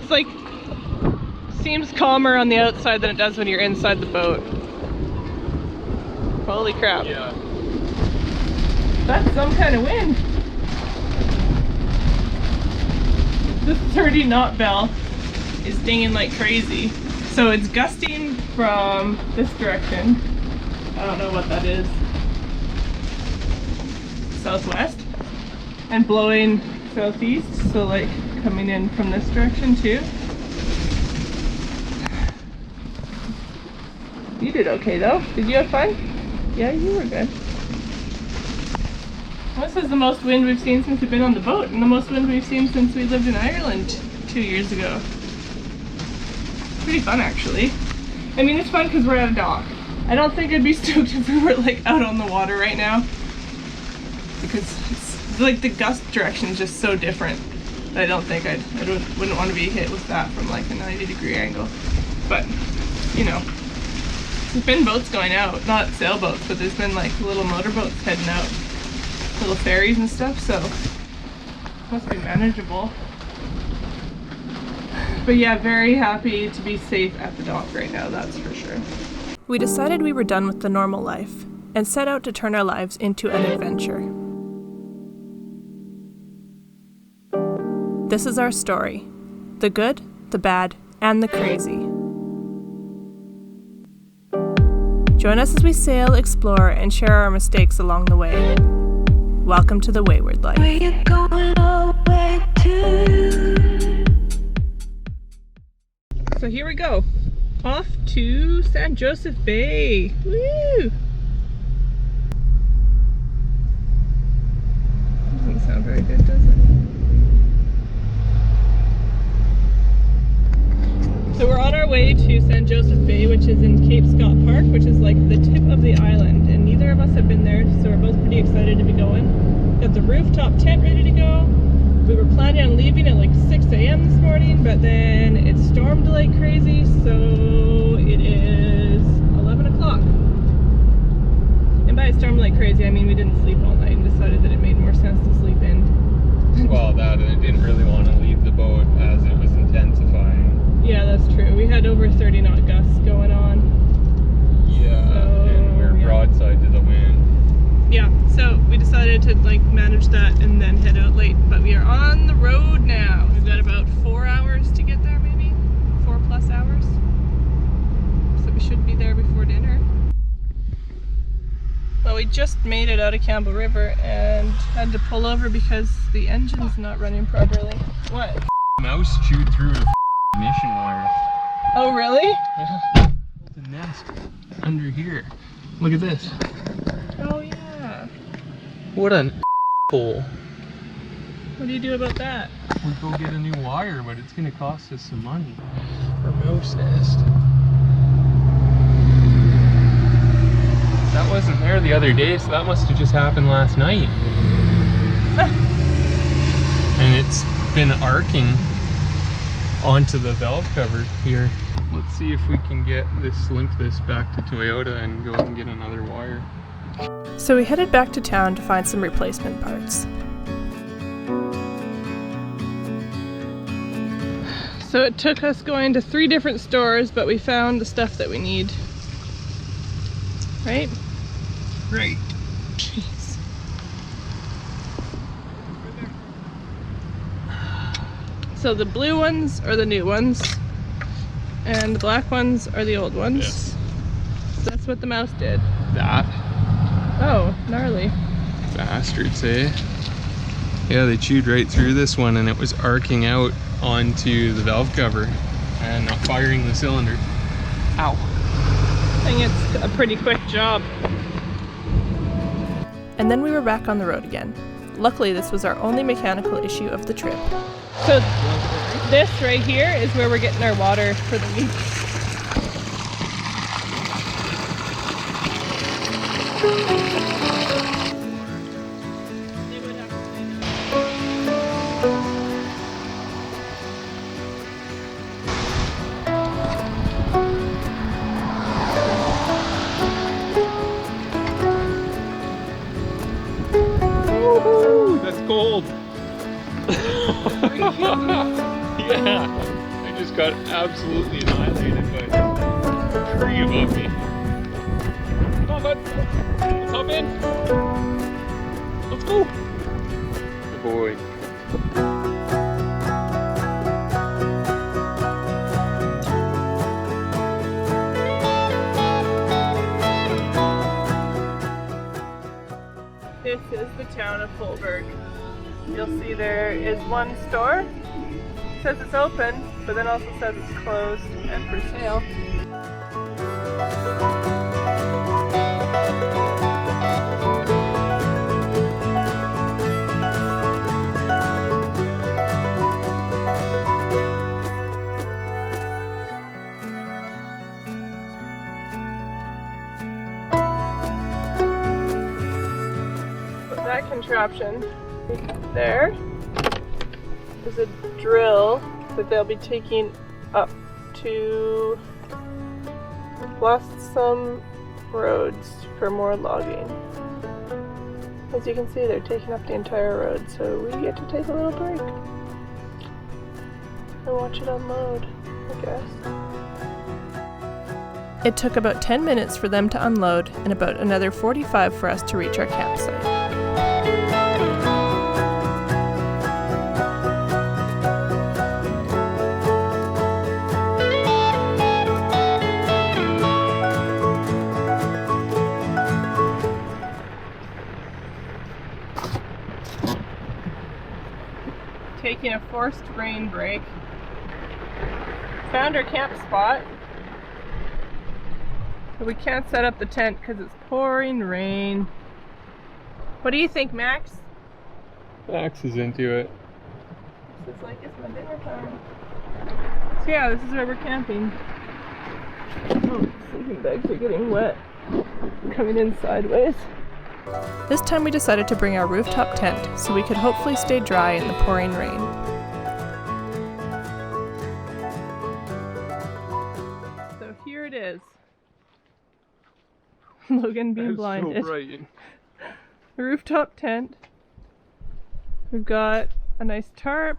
It's like, seems calmer on the outside than it does when you're inside the boat. Holy crap. Yeah. That's some kind of wind. This 30 knot bell is dinging like crazy. So it's gusting from this direction. I don't know what that is. Southwest. And blowing southeast, so like coming in from this direction too. You did okay though. Did you have fun? Yeah, you were good. This is the most wind we've seen since we've been on the boat, and the most wind we've seen since we lived in Ireland 2 years ago. Pretty fun actually. I mean, it's fun because we're at a dock. I don't think I'd be stoked if we were like out on the water right now, because it's like the gust direction is just so different that I don't think wouldn't want to be hit with that from like a 90-degree angle. But you know, there's been boats going out, not sailboats, but there's been like little motorboats heading out, little ferries and stuff, so it must be manageable. But yeah, very happy to be safe at the dock right now, that's for sure. We decided we were done with the normal life and set out to turn our lives into an adventure. This is our story. The good, the bad, and the crazy. Join us as we sail, explore, and share our mistakes along the way. Welcome to the Wayward life. Where you going away to? So here we go, off to San Joseph Bay. Woo! Doesn't sound very good, does it? So we're on our way to San Joseph Bay, which is in Cape Scott Park, which is like the tip of the island, and neither of us have been there, so we're both pretty excited to be going. Got the rooftop tent ready to go. We were planning on leaving at like 6 a.m. this morning, but then it stormed like crazy, so it is 11 o'clock. And by it stormed like crazy, I mean we didn't sleep all night and decided that it made more sense to sleep in. Well, that, and I didn't really want to leave the boat as it was intensifying. Yeah, that's true. We had over 30 knot gusts going on. Yeah, so, and we're broadside to the wind. Yeah, so we decided to like manage that and then head out late, but we are on the road now. We've got about 4 hours to get there, maybe 4+ hours, so we should be there before dinner. Well, we just made it out of Campbell River and had to pull over because the engine's not running properly. What? Mouse chewed through the ignition wire. Oh really? Yeah. The nest under here. Look at this. Oh yeah. What an hole. What do you do about that? We go get a new wire, but it's gonna cost us some money. For mouse nest. That wasn't there the other day, so that must have just happened last night. And it's been arcing onto the valve cover here. Let's see if we can limp this back to Toyota and go and get another wire. So we headed back to town to find some replacement parts. So it took us going to 3 different stores, but we found the stuff that we need. Right? Right. Jeez. So the blue ones are the new ones, and the black ones are the old ones. Yes. So that's what the mouse did. That. Oh, gnarly. Bastards, eh? Yeah, they chewed right through this one and it was arcing out onto the valve cover and not firing the cylinder. Ow. I think it's a pretty quick job. And then we were back on the road again. Luckily, this was our only mechanical issue of the trip. So this right here is where we're getting our water for the week. Woohoo! That's cold. Yeah. got absolutely annihilated by a tree above me. Come on, bud. Let's hop in. Let's go. Good boy. This is the town of Fulberg. You'll see there is one store. It says it's open, but then also says it's closed and for sale. That contraption there is a drill that they'll be taking up to blast some roads for more logging. As you can see, they're taking up the entire road, so we get to take a little break and watch it unload, I guess. It took about 10 minutes for them to unload and about another 45 for us to reach our campsite. Taking a forced rain break. Found our camp spot. But we can't set up the tent because it's pouring rain. What do you think, Max? Max is into it. This is like it's my dinner time. So yeah, this is where we're camping. Oh, sleeping bags are getting wet. Coming in sideways. This time we decided to bring our rooftop tent so we could hopefully stay dry in the pouring rain. So here it is. Logan being blinded. So bright. The rooftop tent. We've got a nice tarp.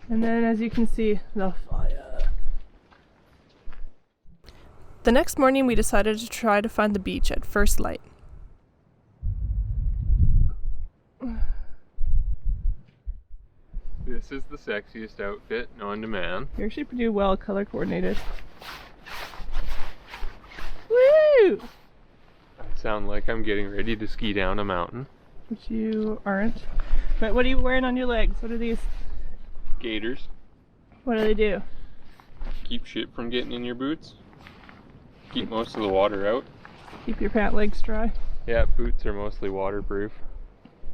And then as you can see, the fire. The next morning we decided to try to find the beach at first light. This is the sexiest outfit known to man. You're actually pretty well color coordinated. Woo! I sound like I'm getting ready to ski down a mountain. Which you aren't. But what are you wearing on your legs? What are these? Gaiters. What do they do? Keep shit from getting in your boots. Keep most of the water out. Keep your pant legs dry. Yeah, boots are mostly waterproof.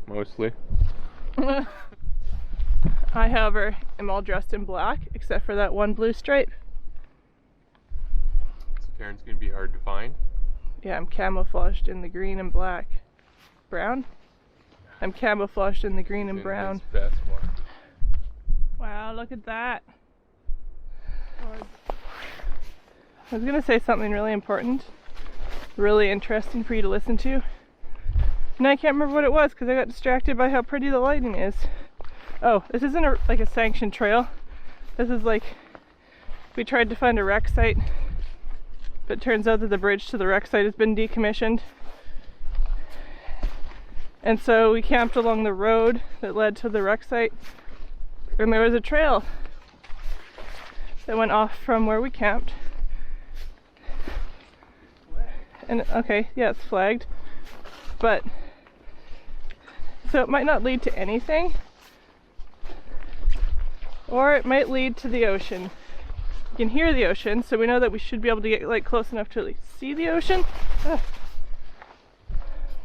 Mostly. I, however, am all dressed in black, except for that one blue stripe. This appearance gonna be hard to find. Yeah, I'm camouflaged in the green and black. Brown? I'm camouflaged in the green and brown. It's best water. Wow, look at that. I was gonna say something really important, really interesting for you to listen to. And I can't remember what it was because I got distracted by how pretty the lighting is. Oh, this isn't like a sanctioned trail. This is like, we tried to find a wreck site, but it turns out that the bridge to the wreck site has been decommissioned. And so we camped along the road that led to the wreck site, and there was a trail that went off from where we camped. And okay, yeah, it's flagged, but so it might not lead to anything, or it might lead to the ocean. You can hear the ocean, so we know that we should be able to get like close enough to at least see the ocean.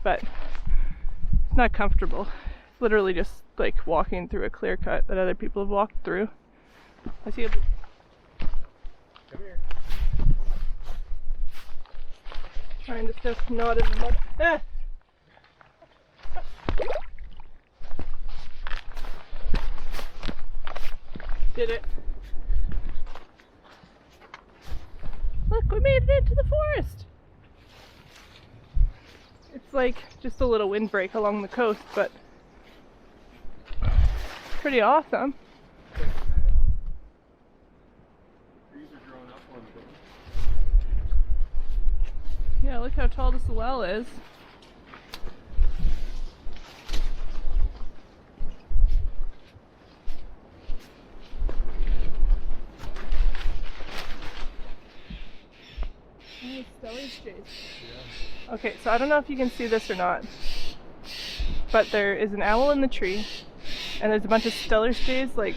But it's not comfortable. It's literally just like walking through a clear cut that other people have walked through. I see a come here. Trying to stuff knot in the mud. Ah! Did it. Look, we made it into the forest. It's like just a little windbreak along the coast, but pretty awesome. Yeah, look how tall this well is. Nice Stellar's Jays. Yeah. Okay, so I don't know if you can see this or not, but there is an owl in the tree, and there's a bunch of Stellar's Jays like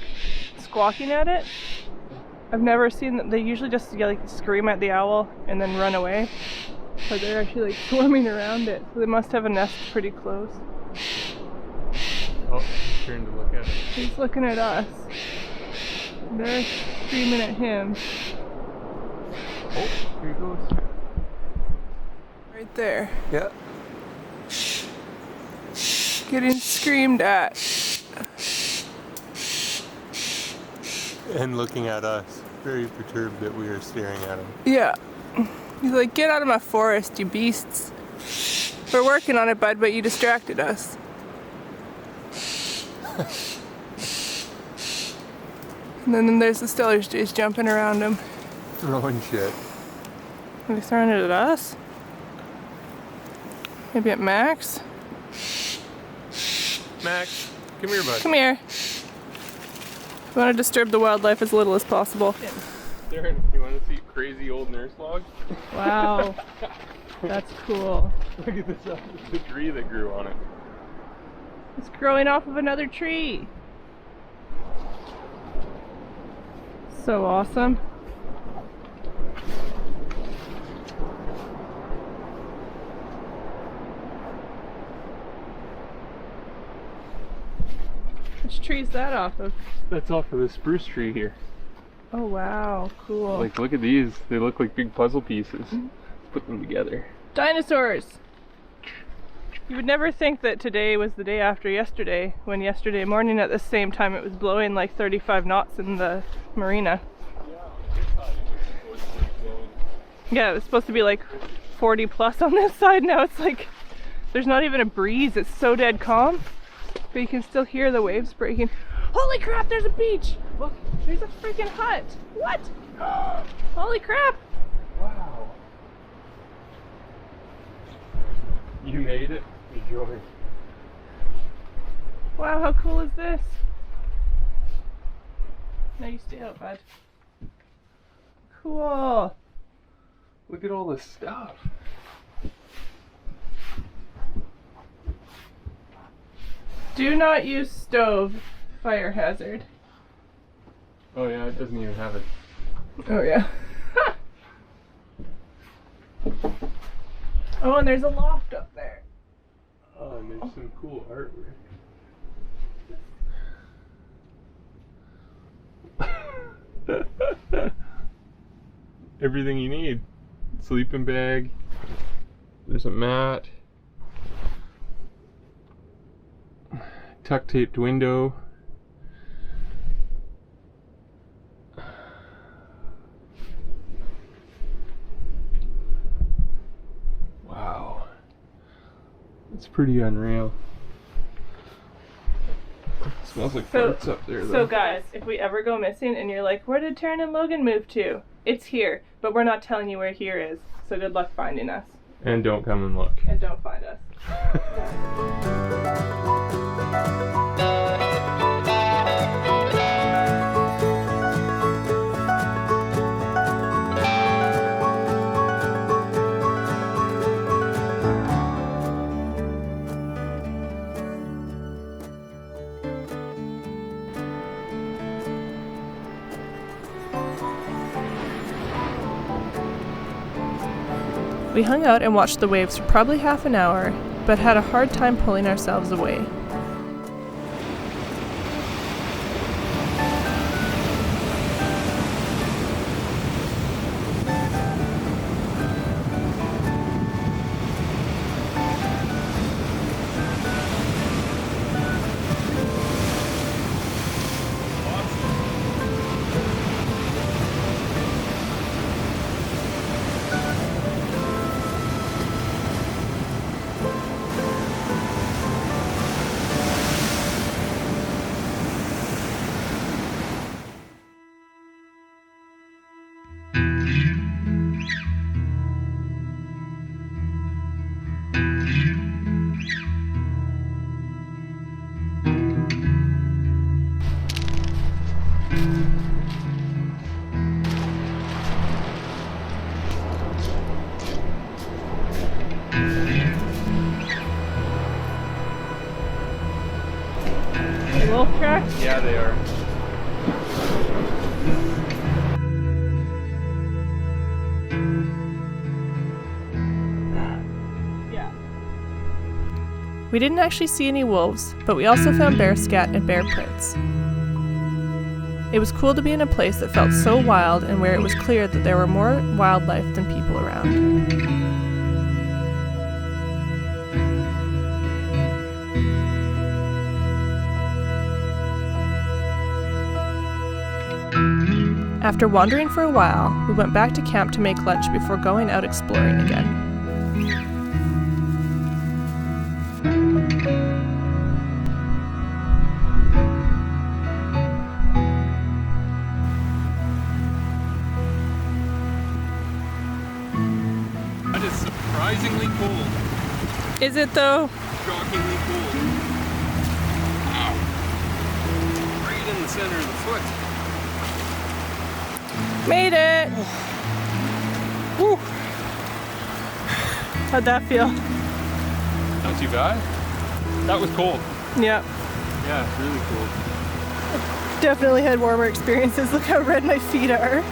squawking at it. I've never seen them. They usually just like scream at the owl and then run away, but they're actually like swarming around it. So they must have a nest pretty close. Oh, he's turned to look at it. He's looking at us. They're screaming at him. Oh, here he goes. Right there. Yeah. Getting screamed at. And looking at us. Very perturbed that we are staring at him. Yeah. He's like, get out of my forest, you beasts. We're working on it, bud, but you distracted us. And then there's the Stellar's Jays jumping around him. Throwing shit. Are they throwing it at us? Maybe at Max? Max, come here, bud. Come here. We want to disturb the wildlife as little as possible. Darren, you want to see crazy old nurse log? Wow. That's cool. Look at this, the tree that grew on it. It's growing off of another tree. So awesome. Which tree is that off of? That's off of the spruce tree here. Oh wow, cool. Like, look at these. They look like big puzzle pieces. Let's put them together. Dinosaurs! You would never think that today was the day after yesterday, when yesterday morning at the same time it was blowing like 35 knots in the marina. Yeah, it was supposed to be like 40 plus on this side. Now it's like, there's not even a breeze. It's so dead calm, but you can still hear the waves breaking. Holy crap, there's a beach! Look, there's a freaking hut. What? Holy crap! Wow. You made it. Enjoy. Wow, how cool is this? Now you stay out, bud. Cool. Look at all this stuff. Do not use stove. Fire hazard. Oh yeah, it doesn't even have it. Oh yeah. Oh, and there's a loft up there. Oh, and there's some cool artwork. Everything you need. Sleeping bag. There's a mat. Tuck taped window. Wow. It's pretty unreal. Smells like farts up there though. So guys, if we ever go missing and you're like, where did Taryn and Logan move to? It's here, but we're not telling you where here is. So good luck finding us. And don't come and look. And don't find us. We hung out and watched the waves for probably half an hour, but had a hard time pulling ourselves away. they are. We didn't actually see any wolves, but we also found bear scat and bear prints. It was cool to be in a place that felt so wild and where it was clear that there were more wildlife than people around. After wandering for a while, we went back to camp to make lunch before going out exploring again. That is surprisingly cold. Is it though? Shockingly cold. Wow. Right in the center of the foot. Made it! Woo. How'd that feel? Not too bad. That was cold. Yeah. Yeah, it's really cold. Definitely had warmer experiences. Look how red my feet are. It's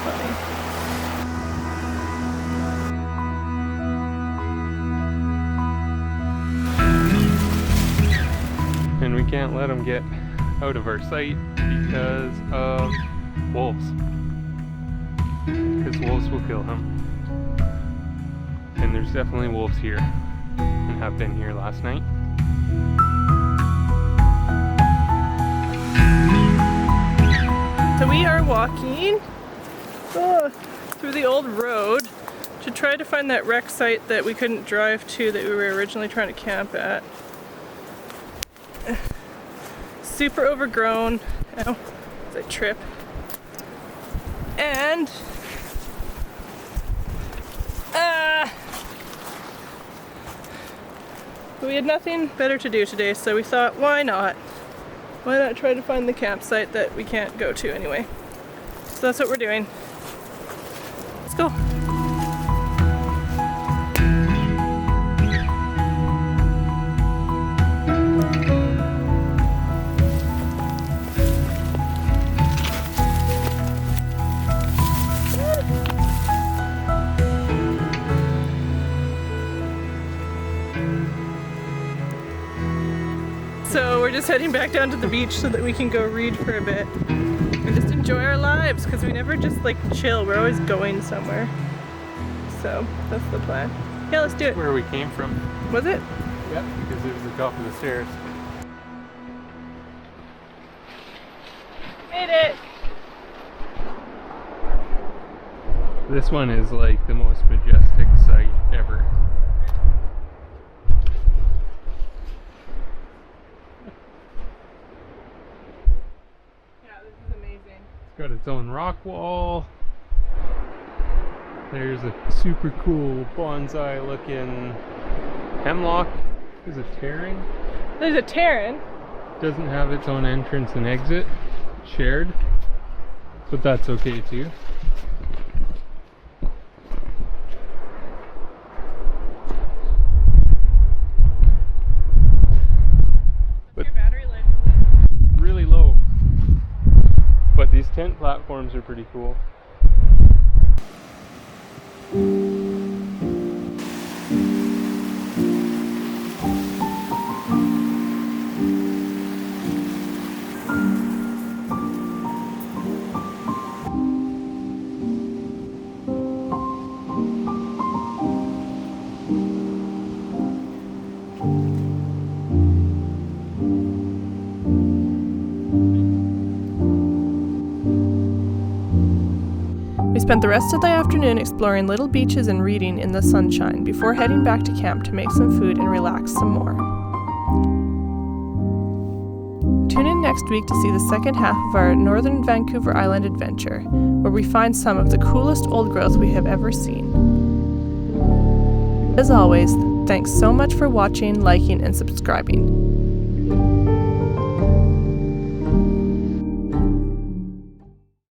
funny. And we can't let them get out of our sight because of wolves. Because wolves will kill him. And there's definitely wolves here and have been here last night. So we are walking through the old road to try to find that wreck site that we couldn't drive to that we were originally trying to camp at. Super overgrown. Ow, as I trip. And we had nothing better to do today, so we thought, why not? Why not try to find the campsite that we can't go to anyway? So that's what we're doing. Let's go. So we're just heading back down to the beach so that we can go read for a bit and just enjoy our lives, because we never just like chill. We're always going somewhere. So that's the plan. Yeah, let's do it. Where we came from. Was it? Yep, because it was the top of the stairs. Made it! This one is like the most majestic sight ever. It's got its own rock wall. There's a super cool bonsai looking hemlock. There's a Terran. There's a Terran. Doesn't have its own entrance and exit. Shared. But that's okay too. What's your battery life? Really low. But these tent platforms are pretty cool. We spent the rest of the afternoon exploring little beaches and reading in the sunshine before heading back to camp to make some food and relax some more. Tune in next week to see the second half of our northern Vancouver Island adventure, where we find some of the coolest old growth we have ever seen. As always, thanks so much for watching, liking, and subscribing.